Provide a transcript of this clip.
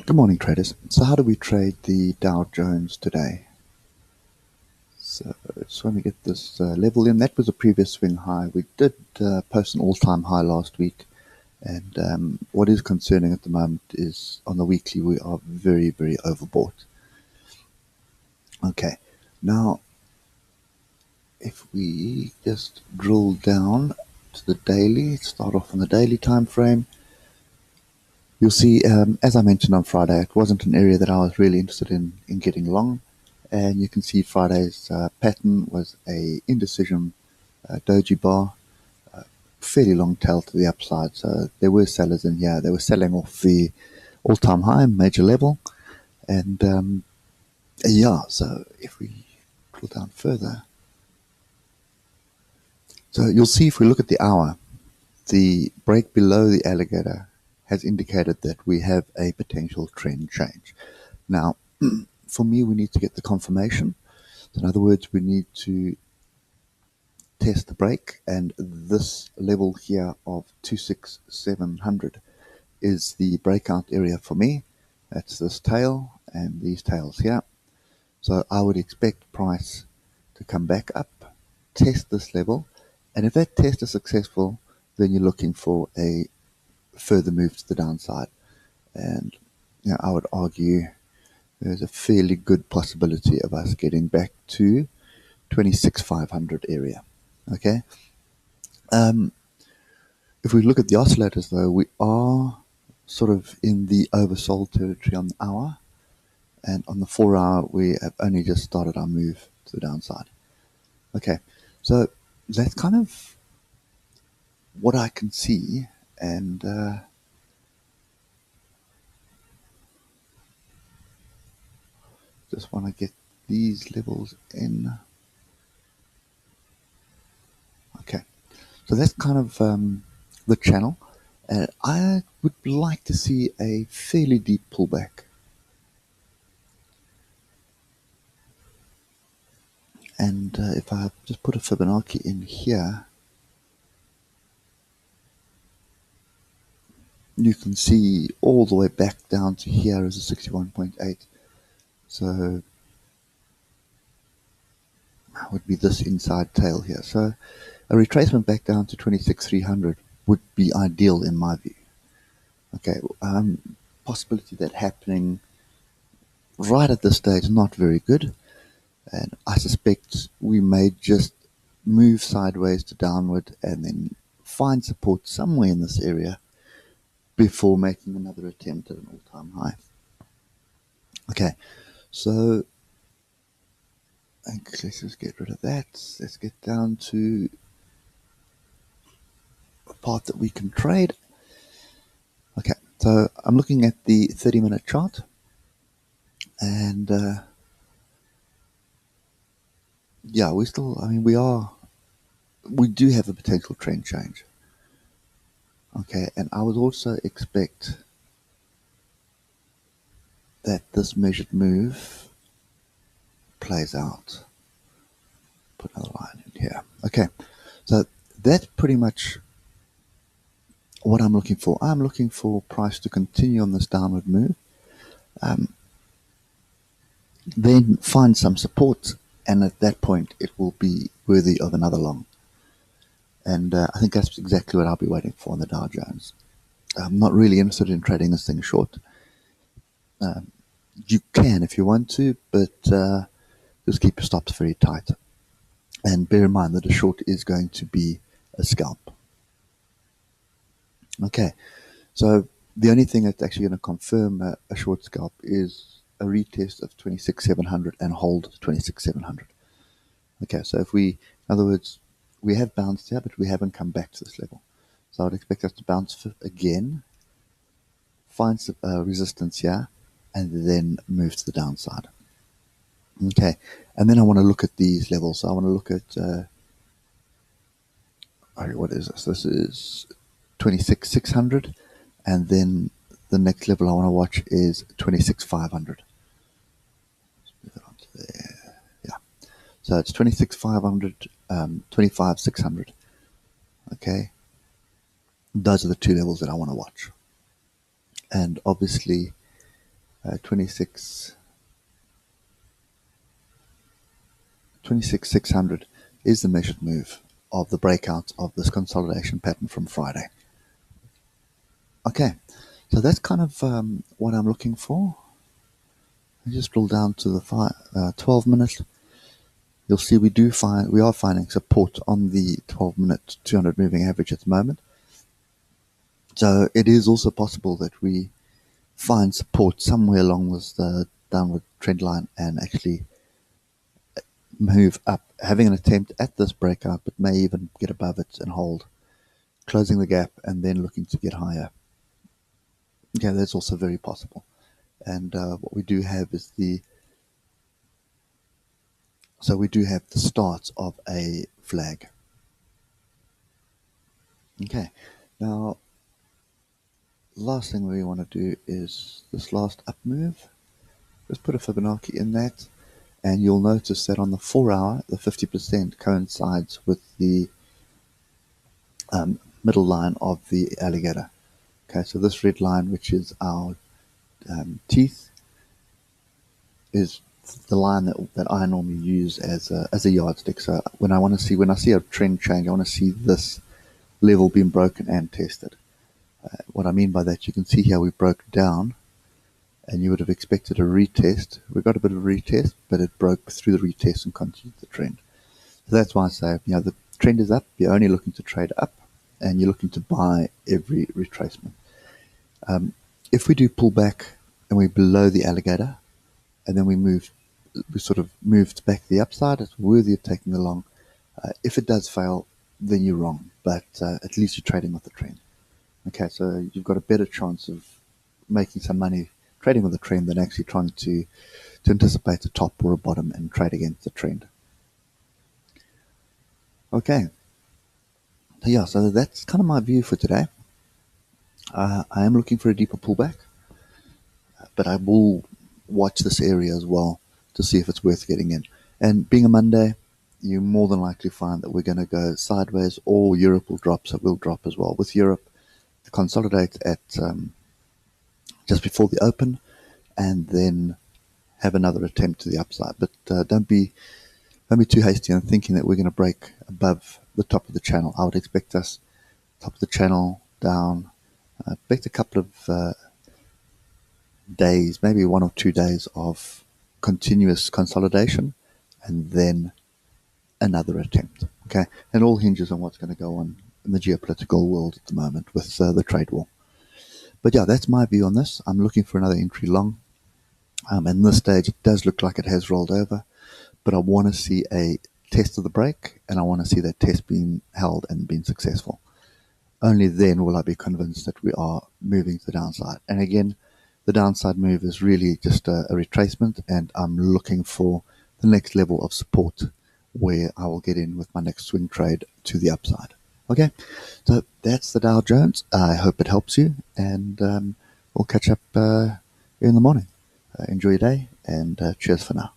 Good morning, traders. So how do we trade the Dow Jones today? So just want to get this level in. That was a previous swing high. We did post an all-time high last week. And what is concerning at the moment is on the weekly we are very, very overbought. Okay, now if we just drill down to the daily, start off on the daily time frame, you'll see, as I mentioned on Friday, it wasn't an area that I was really interested in getting long. And you can see Friday's pattern was a indecision doji bar, fairly long tail to the upside. So there were sellers in here. They were selling off the all-time high, major level. And yeah, so if we drill down further, so you'll see if we look at the hour, the break below the alligator has indicated that we have a potential trend change. Now, for me, we need to get the confirmation. So in other words, we need to test the break, and this level here of 26700 is the breakout area for me. That's this tail and these tails here. So I would expect price to come back up, test this level, and if that test is successful, then you're looking for a further move to the downside. And I would argue there's a fairly good possibility of us getting back to 26,500 area. Okay. If we look at the oscillators, though, we are sort of in the oversold territory on the hour, and on the 4 hour, we have only just started our move to the downside. Okay, so that's kind of what I can see, and just want to get these levels in. Okay, so that's kind of the channel. I would like to see a fairly deep pullback. And if I just put a Fibonacci in here, you can see all the way back down to here is a 61.8. So that would be this inside tail here. So a retracement back down to 26,300 would be ideal in my view. Okay, possibility that happening right at this stage, not very good. And I suspect we may just move sideways to downward and then find support somewhere in this area before making another attempt at an all-time high. Okay, so let's just get rid of that. Let's get down to a part that we can trade. Okay, so I'm looking at the 30-minute chart, and yeah, we do have a potential trend change. Okay, and I would also expect that this measured move plays out. Put another line in here. Okay, so that's pretty much what I'm looking for. I'm looking for price to continue on this downward move, then find some support, and at that point it will be worthy of another long. And I think that's exactly what I'll be waiting for on the Dow Jones. I'm not really interested in trading this thing short. You can if you want to, but just keep your stops very tight. And bear in mind that a short is going to be a scalp. Okay, so the only thing that's actually going to confirm a short scalp is a retest of 26,700 and hold 26,700. Okay, so if we, in other words, we have bounced here, but we haven't come back to this level. So I would expect us to bounce again, find some resistance here, and then move to the downside. Okay, and then I want to look at these levels. So I want to look at, what is this? This is 26,600, and then the next level I want to watch is 26,500. Let's move it on to there. Yeah, so it's 26,500, 25,600. Okay, those are the two levels that I want to watch. And obviously, 26,600 is the measured move of the breakout of this consolidation pattern from Friday. Okay, so that's kind of what I'm looking for. I just scroll down to the 12 minutes. You'll see we are finding support on the 12-minute 200 moving average at the moment. So it is also possible that we find support somewhere along this downward trend line and actually move up, having an attempt at this breakout, but may even get above it and hold, closing the gap and then looking to get higher. Okay, that's also very possible. And what we do have is we do have the start of a flag. Okay, now last thing we want to do is this last up move. Let's put a Fibonacci in that, and you'll notice that on the 4 hour, the 50% coincides with the middle line of the alligator. Okay, so this red line, which is our teeth, is the line that I normally use as a yardstick. So when I see a trend change, I want to see this level being broken and tested. What I mean by that, you can see here we broke down, and you would have expected a retest. We got a bit of a retest, but it broke through the retest and continued the trend. So that's why I say, the trend is up. You're only looking to trade up, and you're looking to buy every retracement. If we do pull back and we're below the alligator, and then we sort of moved back to the upside, it's worthy of taking the long. If it does fail, then you're wrong, but at least you're trading with the trend. Okay, so you've got a better chance of making some money trading with the trend than actually trying to anticipate a top or a bottom and trade against the trend. Okay, so yeah, so that's kind of my view for today. I am looking for a deeper pullback, but I will watch this area as well to see if it's worth getting in. And being a Monday, you more than likely find that we're going to go sideways, or Europe will drop, so we'll drop as well. With Europe, to consolidate at just before the open, and then have another attempt to the upside. But don't be too hasty on thinking that we're going to break above the top of the channel. I would expect us top of the channel down. Expect a couple of days, maybe 1 or 2 days of continuous consolidation, and then another attempt. Okay, and it all hinges on what's going to go on in the geopolitical world at the moment with the trade war. But yeah, that's my view on this. I'm looking for another entry long. And this stage, it does look like it has rolled over, but I want to see a test of the break, and I want to see that test being held and being successful. Only then will I be convinced that we are moving to the downside. And again, the downside move is really just a retracement, and I'm looking for the next level of support where I will get in with my next swing trade to the upside. Okay, so that's the Dow Jones. I hope it helps you, and we'll catch up in the morning. Enjoy your day, and cheers for now.